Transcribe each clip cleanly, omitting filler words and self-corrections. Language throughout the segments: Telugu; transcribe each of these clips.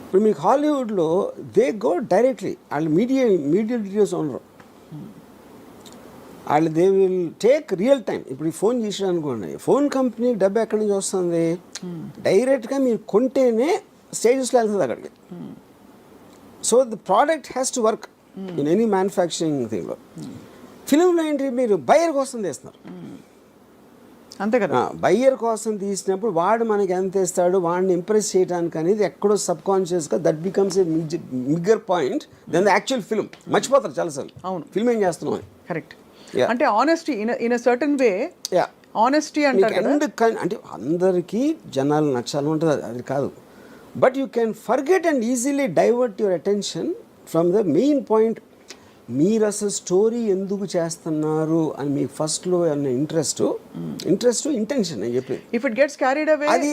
ఇప్పుడు మీకు హాలీవుడ్లో దే గో డైరెక్ట్లీ వాళ్ళు మీడియా డీటెయిల్స్ ఉండరు. వాళ్ళు they will take real time. ఇప్పుడు ఈ ఫోన్ చేసాడు అనుకోండి, ఫోన్ కంపెనీ డబ్బు ఎక్కడి నుంచి వస్తుంది? డైరెక్ట్గా మీరు కొంటేనే స్టేజెస్లో వెళ్తుంది అక్కడికి. So the product has to work in any manufacturing థింగ్లో. ఫిలింలో ఏంటి, మీరు బయ్యర్ కోసం తీస్తున్నారు అంతే కదా. బయ్యర్ కోసం తీసినప్పుడు వాడు మనకి ఎంత ఇస్తాడు, వాడిని ఇంప్రెస్ చేయడానికి అనేది ఎక్కడో సబ్ కాన్షియస్గా that becomes a bigger point then the actual film. మర్చిపోతారు చాలాసార్లు అవును ఫిల్మ్ ఏం చేస్తున్నాం అని. కరెక్ట్. అంటే honesty in a certain way, honesty అంటారు కదా. అంటే అందరికీ జనాలు నచ్చాలని ఉంటుంది, అది కాదు. But you can forget and easily divert your attention from the main point. మీరు అసలు స్టోరీ ఎందుకు చేస్తున్నారు అని మీకు ఫస్ట్లో అన్న ఇంట్రెస్ట్ ఇంటెన్షన్ అని చెప్పి if it gets carried away అది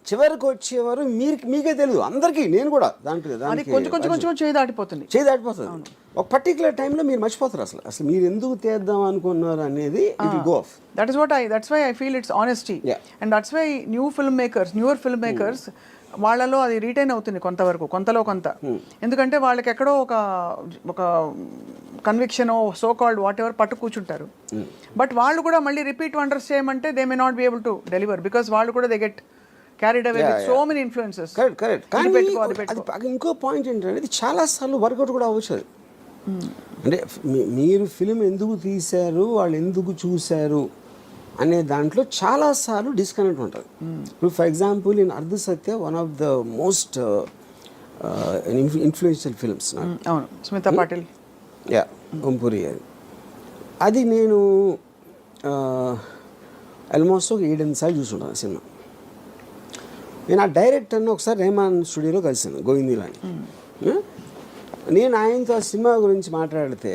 చివరికి వచ్చేవారు మీకే తెలియదు, అందరికీ. నేను కూడా దాంట్లో కొంచెం చేయి దాటిపోతుంది. ఒక పర్టికులర్ టైంలో మీరు మర్చిపోతారు అసలు మీరు ఎందుకు తీద్దాం అనుకున్నారు అనేది. It will go off. That's why I feel it's honesty. And that's why newer film makers వాళ్ళలో అది రీటైన్ అవుతుంది కొంతలో కొంత. ఎందుకంటే వాళ్ళకి ఎక్కడో ఒక conviction so called what ever పట్టు కూర్చుంటారు. బట్ వాళ్ళు కూడా మళ్ళీ రిపీట్ వండర్స్ చేయమంటే they may not be able to deliver because వాళ్ళు కూడా they get carried away with so many influences. Correct. కానీ ఇంకో పాయింట్ ఏంటంటే ఇది చాలాసార్లు వర్కౌట్ కూడా అవ్వచ్చు. అంటే మీరు ఫిలిం ఎందుకు తీశారు, వాళ్ళు ఎందుకు చూశారు అనే దాంట్లో చాలాసార్లు డిస్కనెక్ట్ ఉంటుంది. ఇప్పుడు for example in Ardh Satya one of the most influential films. అవును, స్మితా పాటిల్. ఓంపురి. అది నేను ఆల్మోస్ట్ ఒక 7-8 సార్లు చూసుంటాను సినిమా. నేను ఆ డైరెక్టర్ని ఒకసారి రెహమాన్ స్టూడియోలో కలిసాను, గోవిందీలాని. నేను ఆయనతో ఆ సినిమా గురించి మాట్లాడితే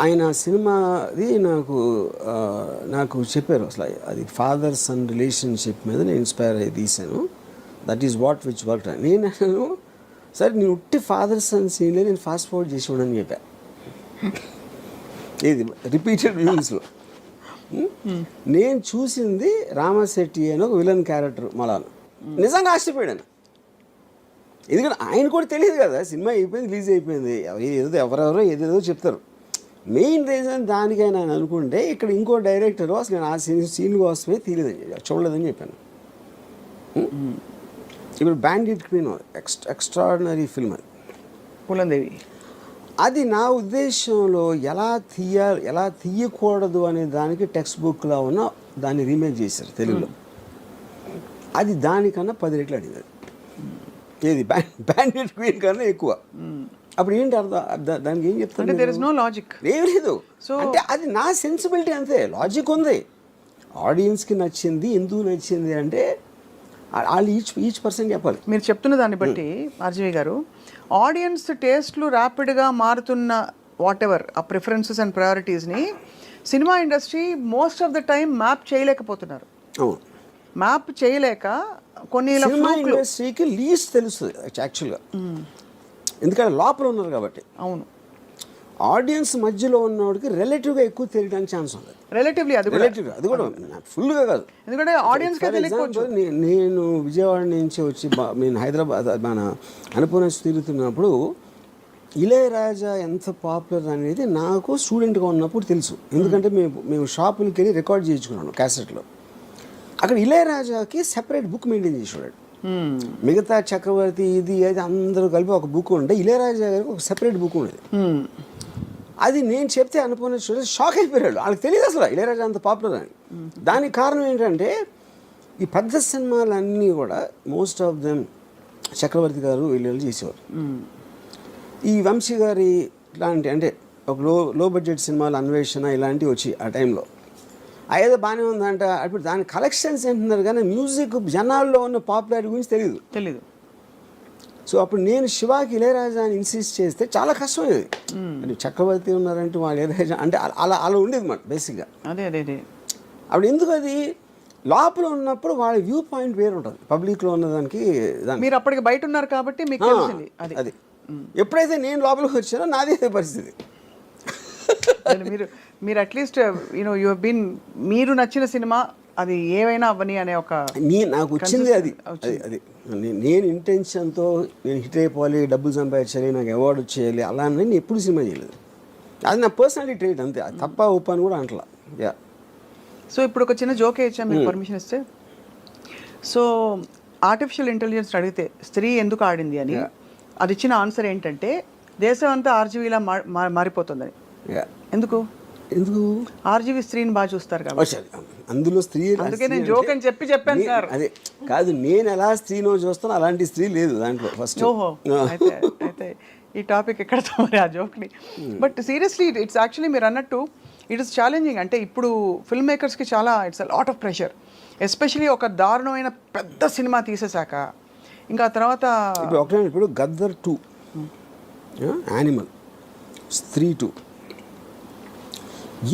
ఆయన సినిమాది నాకు చెప్పారు అసలు అది ఫాదర్ సన్ రిలేషన్షిప్ మీద నేను ఇన్స్పైర్ అయ్యి తీశాను, that is what which work. నేను సరే నేను ఉట్టి ఫాదర్ సన్ సీన్లే నేను ఫాస్ట్ ఫార్వర్డ్ చేసి ఉండని చెప్పా. ఇది రిపీటెడ్ వ్యూస్లో. నేను చూసింది రామశెట్టి అని ఒక విలన్ క్యారెక్టర్ మలాను. నిజంగా ఆశ్చర్యపోయాను. ఎందుకంటే ఆయన కూడా తెలియదు కదా, సినిమా అయిపోయింది, రిలీజ్ అయిపోయింది, ఎవరెవరో ఏదేదో చెప్తారు. మెయిన్ రీజన్ దానికైనా నేను అనుకుంటే ఇక్కడ ఇంకో డైరెక్టర్ అసలు నేను ఆ సీన్ కోసమే చూడలేదని చెప్పాను. ఇప్పుడు బ్యాండిట్ క్వీన్ ఎక్స్ట్రాడినరీ ఫిల్మ్ అది, పూలందేవి. అది నా ఉద్దేశంలో ఎలా తీయకూడదు అనే దానికి టెక్స్ట్ బుక్లో ఉన్న దాన్ని రీమేక్ చేశారు తెలుగులో. అది దానికన్నా 10 రెట్లు అడిగింది. ఏది బ్యాండిట్ క్వీన్ కన్నా ఎక్కువ. అప్పుడు ఏంటి అర్థం, దానికి ఏం చెప్తాను, దేర్ ఇస్ నో లాజిక్. ఏం లేదు. అంటే అది నా సెన్సిబిలిటీ అంతే, లాజిక్ ఉంది. ఆడియన్స్కి నచ్చింది, ఎందుకు నచ్చింది అంటే వాళ్ళు ఈచ్ పర్సన్ చెప్పాలి. మీరు చెప్తున్న దాన్ని బట్టి ఆర్జీవి గారు, ఆడియన్స్ టేస్ట్లు ర్యాపిడ్గా మారుతున్న వాట్ ఎవర్ ఆ ప్రిఫరెన్సెస్ అండ్ ప్రయారిటీస్ని cinema industry most of the time map చేయలేకపోతున్నారు. మ్యాప్ చేయలేక కొన్ని ఇండస్ట్రీకి లీస్ట్ తెలుస్తుంది యాక్చువల్గా, ఎందుకంటే లోపల ఉన్నారు కాబట్టి. అవును, ఆడియన్స్ మధ్యలో ఉన్నవాడికి రిలేటివ్గా ఎక్కువ తెలియడానికి ఛాన్స్ ఉంది. రిలేటివ్లీ అది కూడా ఫుల్గా కాదు, ఎందుకంటే ఆడియన్స్. నేను విజయవాడ నుంచి వచ్చి నేను హైదరాబాద్ మన అనుపూర్ణ తిరుగుతున్నప్పుడు ఇళయరాజా ఎంత పాపులర్ అనేది నాకు స్టూడెంట్గా ఉన్నప్పుడు తెలుసు. ఎందుకంటే మేము షాపులకి వెళ్ళి రికార్డ్ చేయించుకున్నాను క్యాసెట్లో. అక్కడ ఇళయరాజాకి సెపరేట్ బుక్ మెయింటైన్ చేసేవాడు. మిగతా చక్రవర్తి ఇది అది అందరూ కలిపి ఒక బుక్ ఉండే, ఇళయరాజా గారికి ఒక సెపరేట్ బుక్ ఉండేది. అది నేను చెప్తే అనుకున్న స్టూడెంట్స్ షాక్ అయిపోయాడు, వాళ్ళకి తెలియదు అసలు ఇళయరాజా అంత పాపులర్ అని. దానికి కారణం ఏంటంటే ఈ పెద్ద సినిమాలన్నీ కూడా మోస్ట్ ఆఫ్ దెమ్ చక్రవర్తి గారు వీళ్ళు చేసేవారు. ఈ వంశీ గారి ఇలాంటి అంటే ఒక లో బడ్జెట్ సినిమాలు అన్వేషణ ఇలాంటివి వచ్చి ఆ టైంలో ఏదో బాగానే ఉందంట. అప్పుడు దాని కలెక్షన్స్ ఏంటున్నారు కానీ మ్యూజిక్ జనాల్లో ఉన్న పాపులారిటీ గురించి తెలియదు. సో అప్పుడు నేను శివాకి ఇళయరాజాని ఇన్సిస్ట్ చేస్తే చాలా కష్టమయ్యేది. అంటే చక్రవర్తి ఉన్నారంటే వాళ్ళు ఇళయరాజా అంటే అలా ఉండేది మాట బేసిక్గా. అదే అప్పుడు ఎందుకు అది లోపల ఉన్నప్పుడు వాళ్ళ వ్యూ పాయింట్ వేరు ఉంటుంది, పబ్లిక్లో ఉన్నదానికి. మీరు అప్పటికి బయట ఉన్నారు కాబట్టి మీకు తెలిసింది అది. ఎప్పుడైతే నేను లోపలికి వచ్చానో నాది అదే పరిస్థితి. మీరు అట్లీస్ట్ యూ హెవ్ బీన్, మీరు నచ్చిన సినిమా అది ఏవైనా అవ్వని అనే ఒక నాకు వచ్చింది అది నేను ఇంటెన్షన్తో నేను హిట్ అయిపోవాలి, డబ్బులు సంపాదించాలి, నాకు అవార్డు వచ్చేయాలి అలా అని నేను ఎప్పుడు సినిమా చేయలేదు. అది నా పర్సనాలిటీ ట్రేట్ అంతే, అది తప్ప ఒప్ప అని కూడా అంటలా. యా. సో ఇప్పుడు ఒక చిన్న జోక్ వేయచ్చా మీరు పర్మిషన్ ఇస్తే? సో ఆర్టిఫిషియల్ ఇంటెలిజెన్స్ అడిగితే స్త్రీ ఎందుకు ఆడింది అని అది ఇచ్చిన ఆన్సర్ ఏంటంటే దేశం అంతా ఆర్జీవీలా మారిపోతుందని. ఎందుకు ఆర్జీవీ స్త్రీని బాగా చూస్తారు కాబట్టి. అందులో స్త్రీ, అందుకే నేను జోక్ అని చెప్పాను సార్. అదే కాదు, నేను ఎలా స్త్రీనో చూస్తాను అలాంటి స్త్రీ లేదు దాంట్లో ఫస్ట్. ఓహో, అయితే ఈ టాపిక్ ఎక్కడతో మరి ఆ జోక్ని. బట్ సీరియస్లీ ఇట్స్ యాక్చువల్లీ మీరు అన్నట్టు ఇట్ ఇస్ ఛాలెంజింగ్. అంటే ఇప్పుడు ఫిల్మ్ మేకర్స్కి చాలా it's a lot of pressure, especially ఒక దారుణమైన పెద్ద సినిమా తీసేశాక ఇంకా తర్వాత ఇప్పుడు గద్దర్ 2, యానిమల్, స్త్రీ 2,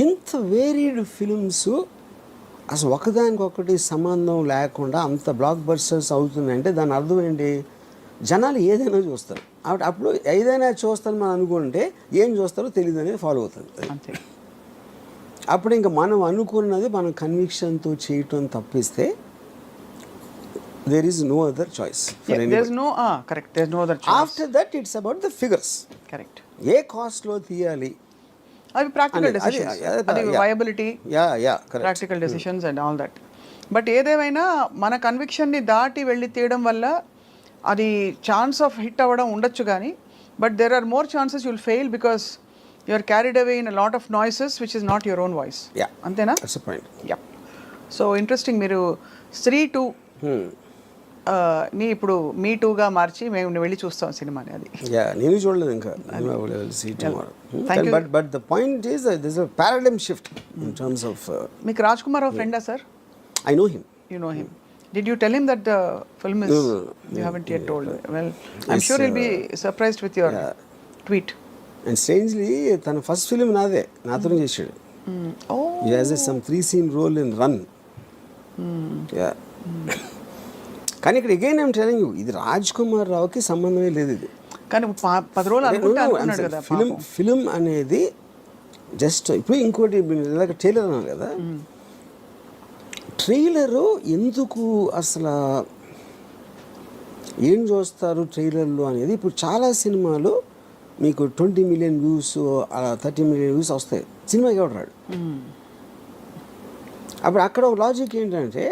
ఇంత వేరీడ్ ఫిల్మ్స్ అసలు ఒకదానికొకటి సంబంధం లేకుండా అంత బ్లాక్ బస్టర్స్ అవుతున్నాయంటే దాని అర్థం ఏంటి? జనాలు ఏదైనా చూస్తారు. అప్పుడు ఏదైనా చూస్తారని మనం అనుకుంటే ఏం చూస్తారో తెలియదు అనేది ఫాలో అవుతుంది. అంతే. అప్పుడు ఇంకా మనం అనుకున్నది మనం కన్విక్షన్తో చేయటం తప్పిస్తే there is no other choice for anybody. There's no other choice. After that it's about the figures. Correct. ఏ కాస్ట్లో తీయాలి, అవి ప్రాక్టికల్ డెసిషన్స్, అది viability, practical decisions and all that. But ఏదేమైనా మన కన్విక్షన్ని దాటి వెళ్ళి తీయడం వల్ల అది ఛాన్స్ ఆఫ్ హిట్ అవ్వడం ఉండొచ్చు కానీ but there are more chances you'll fail because you are carried away in a lot of noises which is not your own voice. అంతేనా? యా. So interesting. మీరు స్త్రీ 2 ని ఇప్పుడు మీ 2గా మార్చి మేము వెళ్ళి చూస్తాం సినిమాని. అది నేను చూడలేదు ఇంకా. But the point is there is a paradigm shift in terms of. మీకు రాజ్ కుమార్ రావు ఫ్రెండా sir? I know him. You know him. Did you tell him that the film is? No. You haven't yet told. Well, I'm sure he'll be surprised with your tweet. And strangely, tana first film naade nathone chesadu. Oh. He has some 3 scene role in Run. Yeah. కానీ ఇక్కడ అగైన్ ఐమ్ టెలింగ్ యూ, ఇది రాజ్ కుమార్ రావుకి సంబంధమే లేదు. ఇది కానీ 10 రోజులు అనుకున్నాడు కదా. ఫిలిం అనేది జస్ట్ ఇప్పుడు ఇంకోటి ట్రైలర్ అన్నారు కదా, ట్రైలరు ఎందుకు అసలు ఏం చూస్తారు ట్రైలర్లు అనేది. ఇప్పుడు చాలా సినిమాలు మీకు 20 million వ్యూస్ అలా 30 million వ్యూస్ వస్తాయి, సినిమాకి ఎవడు రాడు. అప్పుడు అక్కడ ఒక లాజిక్ ఏంటంటే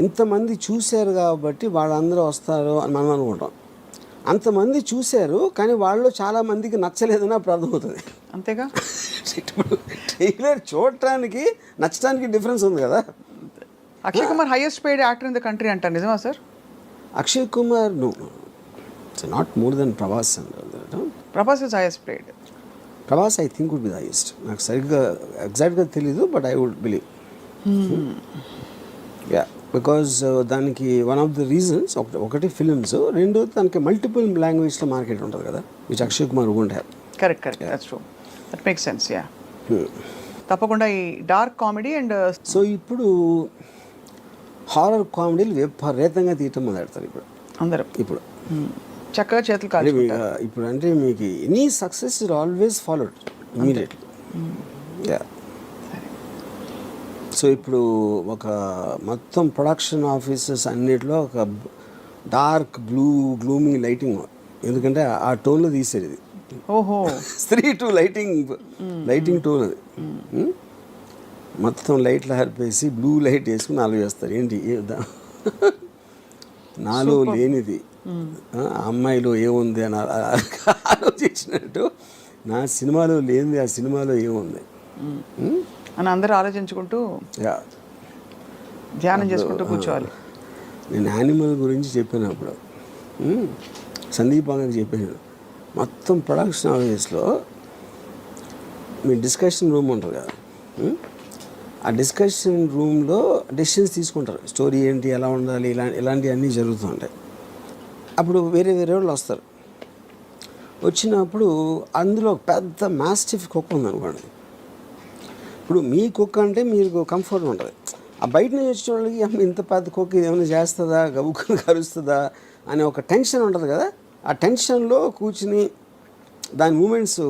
ఇంతమంది చూశారు కాబట్టి వాళ్ళందరూ వస్తారు అని మనం అనుకుంటాం. అంతమంది చూశారు కానీ వాళ్ళు చాలామందికి నచ్చలేదని అప్పుడు అర్థమవుతుంది. అంతేగా. ఇప్పుడు ట్రైలర్ చూడటానికి నచ్చడానికి డిఫరెన్స్ ఉంది కదా. Akshay Kumar highest paid actor in the country అంటారు, నిజమా sir? Akshay Kumar no, it's not more than Prabhas. Prabhas is highest paid. Prabhas I think would be the highest. నాకు సరిగ్గా ఎగ్జాక్ట్గా తెలీదు but I would believe. Yeah, because దానికి వన్ ఆఫ్ ద రీజన్స్ ఒకటి ఫిలిమ్స్, రెండోది దానికి మల్టిపుల్ లాంగ్వేజ్లో మార్కెట్ ఉంటుంది కదా, which Akshay Kumar won't have. Correct, that's true, that makes sense. Yeah, తప్పకుండా ఈ డార్క్ కామెడీ అండ్ సో ఇప్పుడు హారర్ కామెడీలు విపరీతంగా తీయటం మొదలెడతారు ఇప్పుడు అందరూ. ఇప్పుడు చక్కగా చేతులు కాదు ఇప్పుడు. అంటే మీకు any success is always followed immediately. Yeah. So ఇప్పుడు ఒక మొత్తం ప్రొడక్షన్ ఆఫీసెస్ అన్నిటిలో ఒక డార్క్ గ్లూమీ లైటింగ్, ఎందుకంటే ఆ టోన్లో తీసేది ఇది. ఓహో, స్త్రీ 2 లైటింగ్ టోన్ అది. మొత్తం లైట్లు హరిపేసి బ్లూ లైట్ వేసుకుని నాలుగు వేస్తారు. ఏంటి నాలో లేనిది అమ్మాయిలో ఏముంది అని ఆలోచించినట్టు నా సినిమాలో లేనిది ఆ సినిమాలో ఏముంది అని అందరూ ఆలోచించుకుంటూ ధ్యానం చేసుకుంటూ కూర్చోవాలి. నేను యానిమల్ గురించి చెప్పినప్పుడు సందీప్ బాగా చెప్పాను, మొత్తం ప్రొడక్షన్ ఆఫీస్లో మీ డిస్కషన్ రూమ్ ఉంటుంది కదా, ఆ డిస్కషన్ రూమ్లో డెసిషన్స్ తీసుకుంటారు. స్టోరీ ఏంటి, ఎలా ఉండాలి, ఇలాంటివన్నీ జరుగుతూ ఉంటాయి. అప్పుడు వేరే వాళ్ళు వస్తారు. వచ్చినప్పుడు అందులో పెద్ద మాస్టిఫ్ కుక్క ఉందనుకోండి. ఇప్పుడు మీ కుక్క అంటే మీకు కంఫర్ట్ ఉంటుంది. ఆ బయట నుంచి వచ్చిన వాళ్ళకి ఇంత పెద్ద కుక్క ఏమైనా చేస్తుందా, గబుక్కుని కరుస్తుందా అనే ఒక టెన్షన్ ఉంటుంది కదా. ఆ టెన్షన్లో కూర్చుని దాని మూమెంట్స్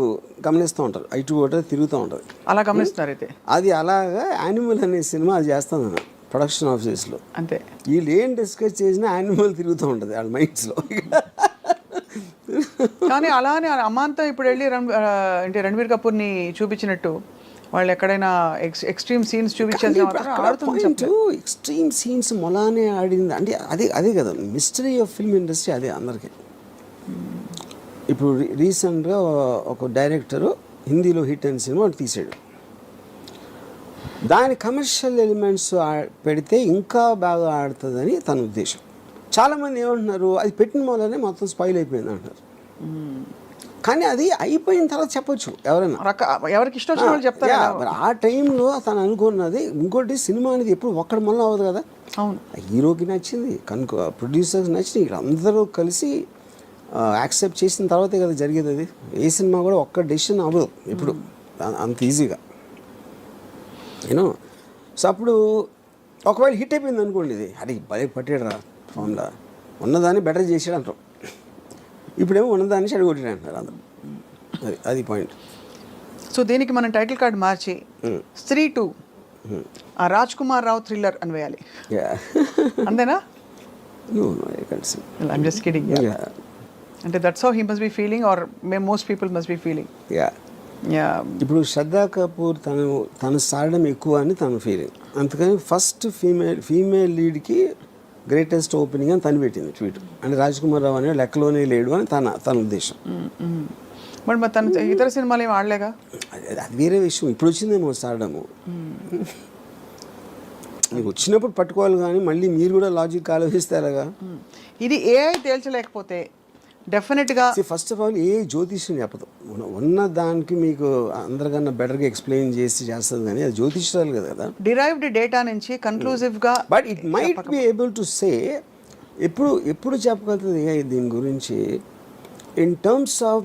గమనిస్తూ ఉంటారు, ఇటు ఒకటి తిరుగుతూ ఉంటుంది. అలా గమనిస్తున్నారు అయితే. అది అలాగా యానిమల్ అనే సినిమా అది చేస్తాను నేను ప్రొడక్షన్ ఆఫీస్లో. అంతే, వీళ్ళు ఏం డిస్కస్ చేసినా యానిమల్ తిరుగుతూ ఉంటుంది వాళ్ళ మైండ్స్లో. కానీ అలానే అమాంతం ఇప్పుడు వెళ్ళి అంటే రణబీర్ కపూర్ని చూపించినట్టు వాళ్ళు ఎక్కడైనా ఎక్స్ట్రీమ్ సీన్స్ చూపించేది ఎక్స్ట్రీమ్ సీన్స్ మొలానే ఆడింది అంటే అదే కదా మిస్టరీ ఆఫ్ ఫిల్మ్ ఇండస్ట్రీ, అదే అందరికీ. ఇప్పుడు రీసెంట్గా ఒక డైరెక్టరు హిందీలో హిట్ అయిన సినిమా ఒకటి తీసాడు, దాని కమర్షియల్ ఎలిమెంట్స్ పెడితే ఇంకా బాగా ఆడుతుందని తన ఉద్దేశం. చాలామంది ఏమంటున్నారు అది పెట్టిన వల్లనే మొత్తం స్పాయిల్ అయిపోయింది అంటారు. కానీ అది అయిపోయిన తర్వాత చెప్పొచ్చు ఎవరైనా, ఎవరికి ఇష్టం వచ్చిన వాళ్ళు చెప్తారు. ఆ టైంలో తను అనుకున్నది. ఇంకోటి సినిమా అనేది ఎప్పుడు ఒక్కడి వల్ల అవ్వదు కదా. అవును, హీరోకి నచ్చింది, కనుక ప్రొడ్యూసర్స్ నచ్చింది, ఇక్కడ అందరూ కలిసి యాక్సెప్ట్ చేసిన తర్వాతే కదా జరిగేది. అది ఏ సినిమా కూడా ఒక్క డెసిషన్ అవ్వదు ఎప్పుడు అంత ఈజీగా, యూనో. సో అప్పుడు ఒకవేళ హిట్ అయిపోయింది అనుకోండి, ఇది అది భలే పట్టాడు రా ఫామ్లా, ఉన్నదాన్ని బెటర్ చేసాడు అంటారు. ఇప్పుడేమో ఉన్నదాన్ని చెడగొట్టాడు అంటారు అందరూ. అది పాయింట్. సో దీనికి మనం టైటిల్ కార్డ్ మార్చి స్త్రీ 2 ఆ రాజ్ కుమార్ రావు థ్రిల్లర్ అని వేయాలి. అంతేనా? I'm just kidding. అంటే that's how he must be feeling or most people must be feeling. ఇప్పుడు శ్రద్ధా కపూర్ తన స్టార్డమ్ ఎక్కువ అని తన ఫీలింగ్, అందుకని ఫస్ట్ ఫీమేల్ లీడ్కి గ్రేటెస్ట్ ఓపెనింగ్ అని తను పెట్టింది ట్వీట్. అంటే రాజ్ కుమార్ రావు అనే లెక్కలోనే లేడు అని తన ఉద్దేశం. మరి తన ఇతర సినిమాలు ఏమి ఆడలేగా, అది వేరే విషయం. ఇప్పుడు వచ్చిందేమో స్టార్డము, మీకు వచ్చినప్పుడు పట్టుకోవాలి, కానీ మళ్ళీ మీరు కూడా లాజిక్ ఆలోచిస్తారుగా. ఇది ఏఐ తేల్చలేకపోతే డెఫినెట్గా ఫస్ట్ ఆఫ్ ఆల్ ఏ జ్యోతిష్యం చెప్పదు, ఉన్న దానికి మీకు అందరికన్నా బెటర్గా ఎక్స్ప్లెయిన్ చేస్తుంది, కానీ అది జ్యోతిష్యాలు కదా. డిరైవ్డ్ డేటా నుంచి కన్క్లూజివ్గా. But it might be able to say, ఎప్పుడు చెప్పగలుగుతుంది ఏ దీని గురించి ఇన్ టర్మ్స్ ఆఫ్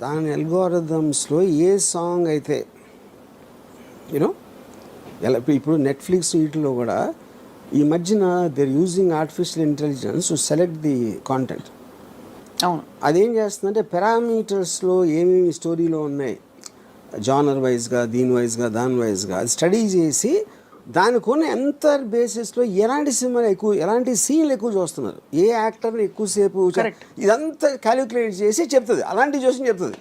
దాని అల్గోరిథమ్స్లో ఏ సాంగ్ అయితే యూనో ఇప్పుడు నెట్ఫ్లిక్స్ వీటిలో కూడా ఈ మధ్యన they're using artificial intelligence to select the content. అవును, అదేం చేస్తుందంటే పారామీటర్స్లో ఏమేమి స్టోరీలో ఉన్నాయి జానర్ వైజ్గా, దీని వైజ్గా, దాని వైజ్గా అది స్టడీ చేసి దానికున్న ఎంత బేసిస్లో ఎలాంటి సినిమాలు ఎక్కువ, ఎలాంటి సీన్లు ఎక్కువ చూస్తున్నారు, ఏ యాక్టర్ని ఎక్కువసేపు, ఇదంతా క్యాలిక్యులేట్ చేసి చెప్తుంది, అలాంటి చూసి చెప్తుంది.